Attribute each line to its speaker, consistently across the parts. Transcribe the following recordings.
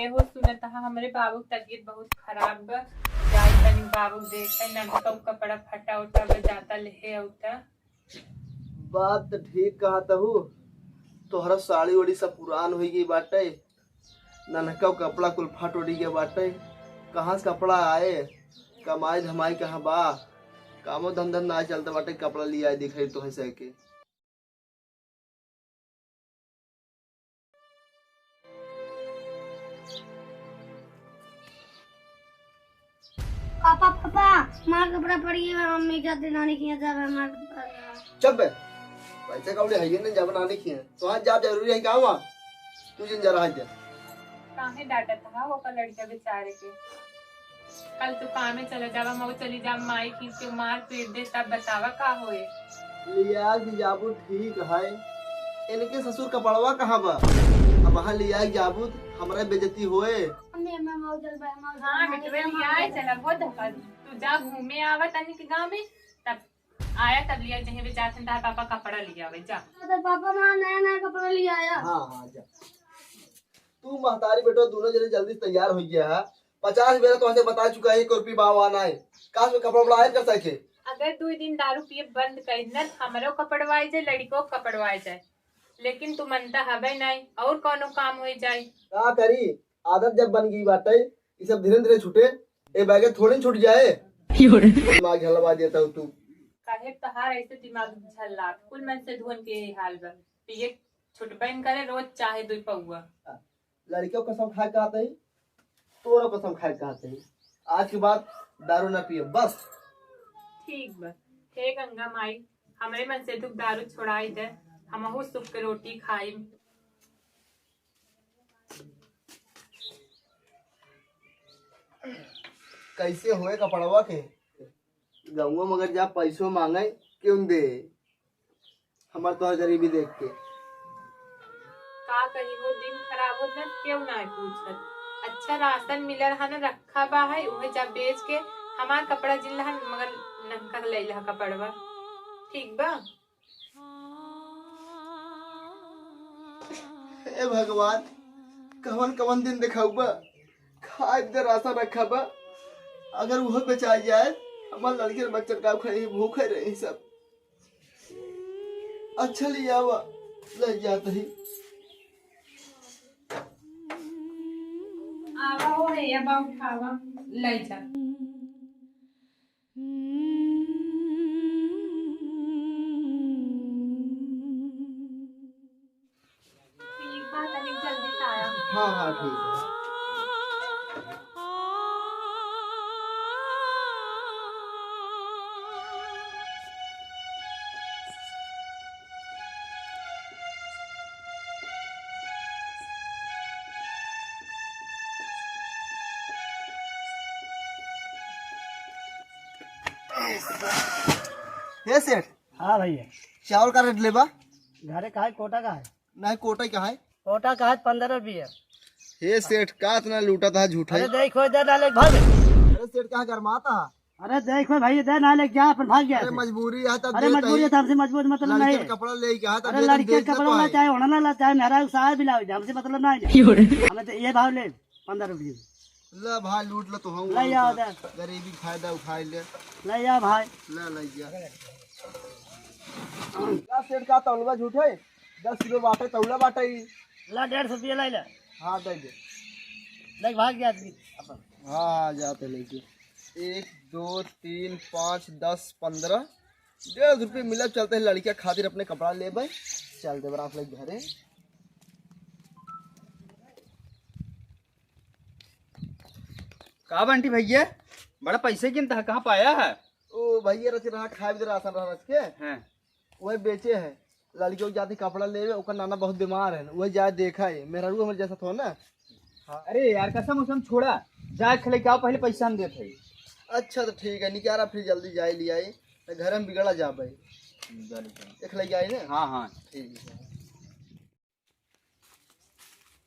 Speaker 1: हो सुनत हा हमरे बाबू की तबीयत बहुत खराब बा। जाई तनी बाबू देखे ना कब कपड़ा फटा उटा बा जाता लेहे औता।
Speaker 2: बात तो ठीक कहत हूँ। तोहरा साड़ी ओड़ी सब पुरान हो गई बाटे। ननका कपड़ा कुल फट उड़ी गया बाटे। कहाँ से कपड़ा आए? कमाई धमाई कहाँ बा? कामो धंधा ना चलता बाटे, कपड़ा लिया है दिख रही तो है के।
Speaker 3: पापा पापा मार कपड़ा पड़ गया मम्मी का दिलाने की जा रहा मार
Speaker 2: चुप है। पैसे कपड़े है नहीं जब बनाने की है तो आज जा जरूरी है क्या हुआ? तू जिन जरा जा।
Speaker 1: काहे डांटा था वो का लड़का बेचारे के। कल तू काम में चले जावा मऊ चली जा माई खींच के मार पीट दे तब बतावा का होए।
Speaker 2: लिया जाबू ठीक है। इनके ससुर कपड़वा कहाँ बा? अब वहाँ लिया जाबू हमारा बेइज्जती होए।
Speaker 3: मम्मी मैं मौजल बा मौजल
Speaker 1: हाँ बिटवे लिया है चला बहुत धक्का तू जा घूमे आवा तनी के गांव में तब आया तब लिया जहीं भी जाते तार पापा कपड़ा लिया आवे जा।
Speaker 3: तो पापा मां नया नया कपड़ा ले आया।
Speaker 2: हाँ हाँ जा। तू महतारी बेटो दोनों जने जल्दी तैयार हो गया है। 50 बेरा तो ऐसे बता चुका है 1 रुपये भाव आना है। काश में कपड़ा बड़ा कर सके।
Speaker 1: अगर 2 दिन दारू पिए बंद कर न हमरो कपड़वाए जाए लड़को कपड़वाए जाए लेकिन तू मनता हवे नहीं और कोनो काम हो जाए।
Speaker 2: क्या करी? आदत जब बन गई बाटे ये सब धीरे धीरे छूटे। ए बैगे थोड़ी छूट जाए। दिमाग हलवा देता हूँ तू।
Speaker 1: काहे तहार ऐसे दिमाग झल्ला कुल मन से धुन के हाल बा पिए छुटबैन करे रोज चाहे 2 पौआ।
Speaker 2: लड़कियों कसम खाए कहते ही तोरा कसम खाए कहते ही आज के बाद दारू ना पिए बस।
Speaker 1: ठीक बा हे गंगा माई हमरे मन से तू दारू छोड़ाई दे हमहू सुख के रोटी खाई।
Speaker 2: कैसे हुए कपड़वा के गाँव मगर जा पैसों मांगे क्यों दे? हमार तो गरीबी देख के
Speaker 1: का कही वो दिन खराब हो न क्यों ना पूछत। अच्छा राशन मिलर है न रखा बा है उहे जब बेच के हमार कपड़ा जिल्ला है मगर ननका ले ला कपड़वा ठीक बा।
Speaker 2: हे भगवान कवन कवन दिन दिखाऊबा खाए दे राशन रखा बा। अगर वो बेचा जाए हमारे लड़के बच्चे का खड़ी भूखे रही सब। अच्छा लिया हुआ ले जाते ही
Speaker 1: आवा हो है या बा उठावा ले जा। ठीक बा तनी जल्दी से आया।
Speaker 2: हाँ हाँ ठीक है। ये सेठ
Speaker 4: हाँ भैया
Speaker 2: चावल का रेट लेबा?
Speaker 4: घरे का है कोटा का है
Speaker 2: नहीं कोटा का है।
Speaker 4: कोटा का है 15 रुपये।
Speaker 2: हे सेठ का इतना लूटा था झूठा।
Speaker 4: अरे देखो दे डाले भाग।
Speaker 2: अरे सेठ कहाँ गरमाता?
Speaker 4: अरे देखो भाई दे नाले क्या अपन भाग गया।
Speaker 2: अरे मजबूरी है तब
Speaker 4: अरे मजबूरी है तो हमसे मजबूर मतलब नहीं है।
Speaker 2: कपड़ा ले के तब
Speaker 4: अरे लड़के कपड़ा ला चाहे होना ला चाहे मेरा साया भी लाओ हमसे मतलब नहीं। हमें तो ये भाव ले 15 रुपये।
Speaker 2: ले भाई लूट लो तो हम
Speaker 4: ले जाओ दे
Speaker 2: गरीबी फायदा उठाए ले।
Speaker 4: ले जा भाई
Speaker 2: ले जा। का सेठ का तौलवा झूठे 10 किलो बाटे तौला बाटे।
Speaker 4: ला 150 रुपये ले ले।
Speaker 2: हाँ दे दे।
Speaker 4: देख भाग गया आदमी अपन।
Speaker 2: हाँ जाते लेके 1 2 3 5 10 15 1.5 रुपये मिला चलते हैं लड़कियां खातिर अपने कपड़ा ले भाई चलते बरात ले घरे।
Speaker 5: का बंटी भैया बड़ा पैसे किनता है कहाँ पाया है?
Speaker 2: ओ भैया रच रहा खाए भी राशन रहा रच के
Speaker 5: हैं
Speaker 2: वही बेचे है। लड़कियों की जाती कपड़ा ले ओकर नाना बहुत बीमार है वही जाए देखा है मेरा रू हमारे जैसा था ना।
Speaker 5: अरे यार कसम उसम छोड़ा जा खले क्या पहले पैसा हम देते।
Speaker 2: अच्छा तो ठीक है निकारा फिर जल्दी जाए लिया घर में बिगड़ा जा भाई एक ले जाए ना।
Speaker 5: हाँ हाँ
Speaker 2: ठीक है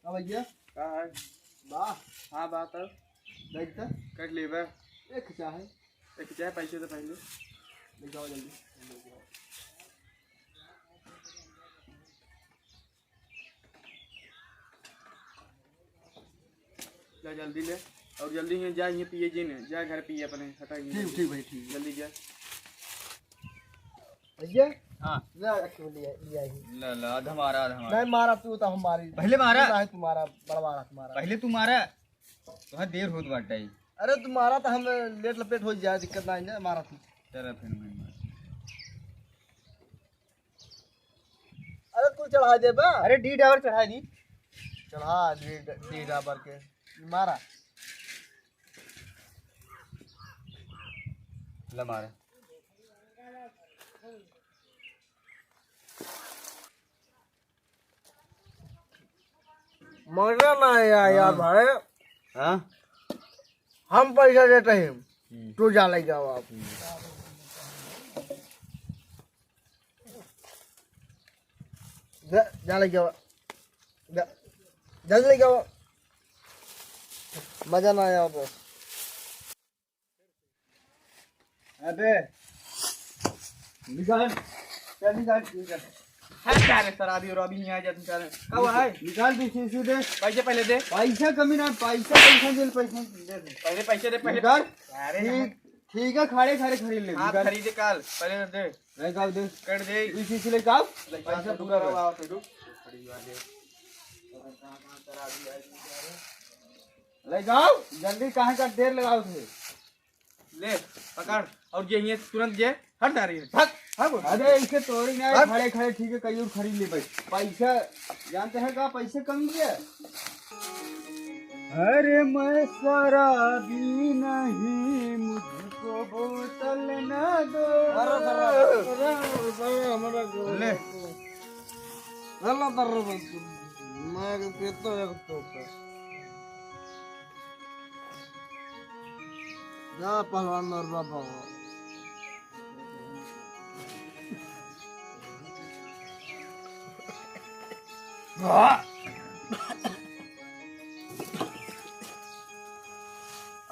Speaker 2: भैया
Speaker 5: का है
Speaker 2: वाह
Speaker 5: हाँ बात अब
Speaker 2: देखता
Speaker 5: कट लेबे
Speaker 2: एक चाहे
Speaker 5: एक चाहे पैसे तो पहले
Speaker 2: ले जाओ जल्दी।
Speaker 5: जा जल्दी ले और जल्दी ही जा, ये पिए जी ने जा घर पिए अपने हटा
Speaker 2: ठीक ठीक भाई ठीक
Speaker 5: जल्दी जा।
Speaker 2: भैया
Speaker 5: हाँ
Speaker 2: ले अकेले ले आई
Speaker 5: ला ला हमारा
Speaker 2: नहीं मारा तू तो हमारी
Speaker 5: पहले मारा
Speaker 2: है तुम्हारा बड़ा मारा तुम्हारा
Speaker 5: पहले तू मारा तो देर होत बाटे।
Speaker 2: अरे तुम्हारा तो हम लेट लपेट हो जाए दिक्कत नहीं है मारा तू।
Speaker 5: चल फिर मैं
Speaker 2: अरे तू चढ़ा दे बा
Speaker 5: अरे डी ड्राइवर चढ़ा दी
Speaker 2: चढ़ा डी डाबर के मारा
Speaker 5: ला मारा
Speaker 2: मजा ना यार भाई
Speaker 5: हाँ
Speaker 2: हम पैसा देते हैं तू जा ले जाओ आप जा ले जाओ जल्दी ले जाओ मजा ना आया बस।
Speaker 5: अबे निकाल चल निकाल निकाल है क्या रे सर आदि और अभी नहीं आ जाते चल कब है निकाल दे शीशे दे पैसे पहले दे पैसा कमी ना पैसा दे पहले पैसे दे पहले कर अरे ठीक है खड़े खड़े खरीद ले हां खरीदे काल पहले दे नहीं काल दे कर दे इसी से ले काल पैसा पूरा रहा तो रुक खड़ी वाले ले जाओ जल्दी कहां का देर लगाओ थे ले पकड़ और ये ये तुरंत ये हट जा रही है भाग भाग अरे इसे तोड़ी ना खड़े खड़े ठीक है कहीं और खरीद ले भाई पैसा जानते हैं का पैसे कम दिए। अरे मैं शराबी नहीं मुझको बोतल न दो ले
Speaker 2: मैं पीता एक तो जा पहलवान और बाबा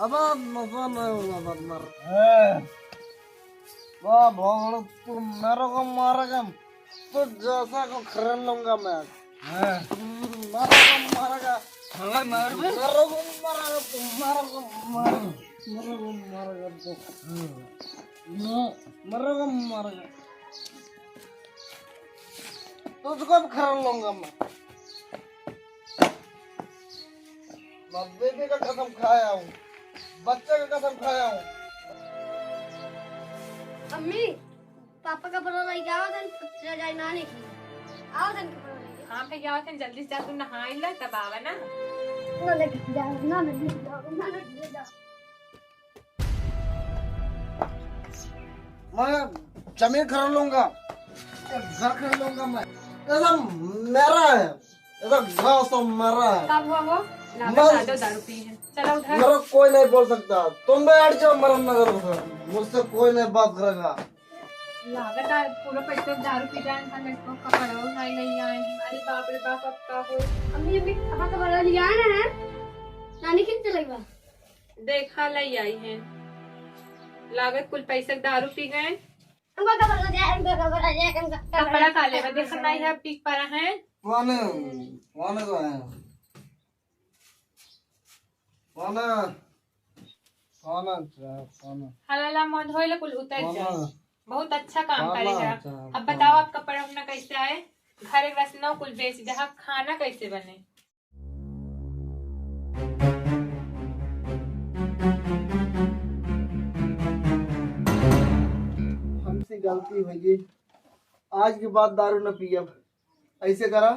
Speaker 2: अब मजा नहीं होगा बदमर वाह भगवान तू मेरे को मारेगा तो जैसा को खरीद लूंगा मैं मेरे को मारेगा मेरे को मारेगा तू मेरे को मारेगा मेरे को मारेगा तो मेरे को मारेगा तुझको भी खरीद लूंगा मैं बेबी का कसम खाया हूँ बच्चे का कसम खाया हूँ।
Speaker 3: अम्मी पापा का परोला लेके आओ धन जाए नानी की आओ धन के परोला लेके
Speaker 1: हाँ भैया आओ जल्दी से जा तू नहा ला तब आवा ना
Speaker 3: ना लेके जाओ ना लेके जाओ
Speaker 2: मैं जमीन खरीद लूंगा घर खरीद लूंगा मैं ऐसा मेरा है ऐसा घास तो मेरा है
Speaker 1: कब हुआ वो लागत दो दारू पी है चलो उधर
Speaker 2: मेरा कोई नहीं बोल सकता तुम भी हट जाओ मरम नगर मुझसे कोई नहीं बात करेगा
Speaker 1: लागत पूरा पैसे दारू पी जाए था मेरे को कपड़ा नहीं नहीं आए अरे बाप रे बाप अब का हो
Speaker 3: अम्मी अम्मी पापा का परोला लिया है नानी कितने लगवा
Speaker 1: देखा लाई आई है लागत कुल पैसे दारू पी गए
Speaker 3: हमको का परोला जाए हमको का परोला जाए हमको
Speaker 1: कपड़ा काले में देखा नहीं है पीक पड़ा है
Speaker 2: कौन तो है
Speaker 1: हलाला मन होइला कुल उतर जाए बहुत अच्छा काम करेगा। अब बताओ आप कपड़ा अपना कैसे आए घर एक बस नौ कुल बेच जहाँ खाना कैसे बने।
Speaker 2: हमसे गलती होगी आज के बाद दारू न पियब ऐसे करा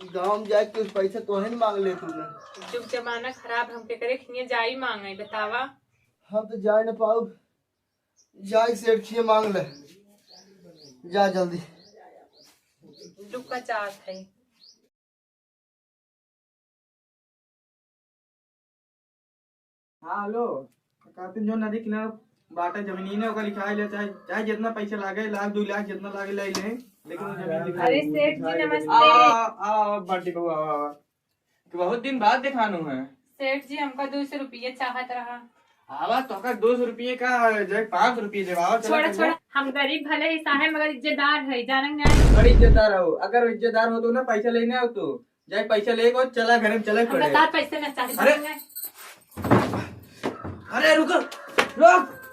Speaker 2: गाँव में जाए के पैसे तो नहीं मांग ले तूने
Speaker 1: जुग जमाना खराब हमके करे खिए जाई मांगे बतावा
Speaker 2: हम तो जा न पाऊ जाए सेठ खिए मांग ले जा जल्दी
Speaker 1: जुग का चाट है।
Speaker 5: हाँ हेलो कहते जो नदी किनारे बाटा जमीन है ओका लिखा ले चाहे चाहे जितना पैसा लागे लाख 2 लाख जितना लागे ले ले लेकिन जमीन दिखा
Speaker 1: अरे सेठ जी नमस्ते।
Speaker 5: आ बर्थडे को बहुत दिन बाद दिखानो है
Speaker 1: सेठ जी हमका 200 रुपये चाहत रहा।
Speaker 5: आवा तो का 200 रुपये का जो 500 रुपये देवा
Speaker 1: छोड़ा छोड़ा हम गरीब भले ही साहे मगर इज्जतदार है जानंगे
Speaker 5: बड़ी इज्जतदार हो अगर इज्जतदार हो तो ना पैसा लेने हो तो जाए पैसा लेको चला घर में चले
Speaker 1: हम
Speaker 5: पड़े
Speaker 1: पैसे न चाहिए।
Speaker 5: अरे रुको, रोक।